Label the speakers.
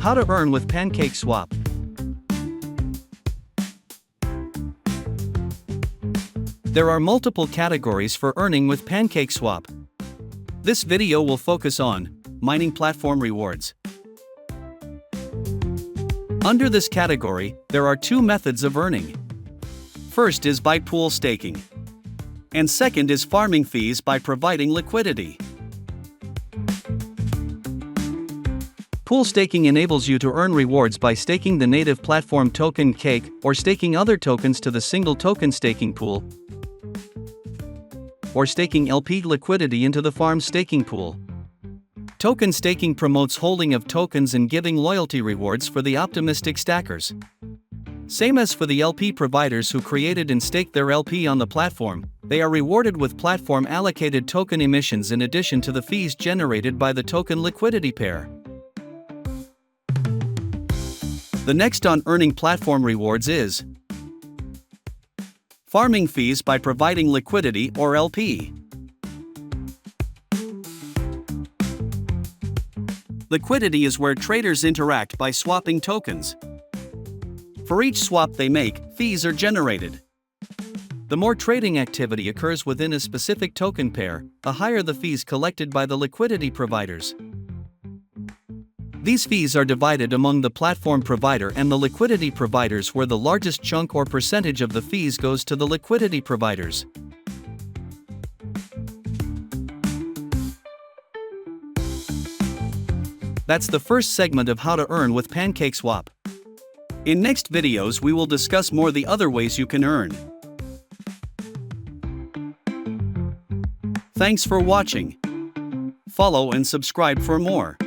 Speaker 1: How to earn with Pancakeswap. There are multiple categories for earning with Pancakeswap. This video will focus on mining platform rewards. Under this category, there are two methods of earning. First is by pool staking, and second is farming fees by providing liquidity. Pool staking enables you to earn rewards by staking the native platform token Cake or staking other tokens to the single token staking pool, or staking LP liquidity into the farm staking pool. Token staking promotes holding of tokens and giving loyalty rewards for the optimistic stackers. Same as for the LP providers who created and staked their LP on the platform, they are rewarded with platform allocated token emissions in addition to the fees generated by the token liquidity pair. The next on earning platform rewards is farming fees by providing liquidity or LP. Liquidity is where traders interact by swapping tokens. For each swap they make, fees are generated. The more trading activity occurs within a specific token pair, the higher the fees collected by the liquidity providers. These fees are divided among the platform provider and the liquidity providers, where the largest chunk or percentage of the fees goes to the liquidity providers. That's the first segment of how to earn with Pancakeswap. In next videos we will discuss more the other ways you can earn. Thanks for watching. Follow and subscribe for more.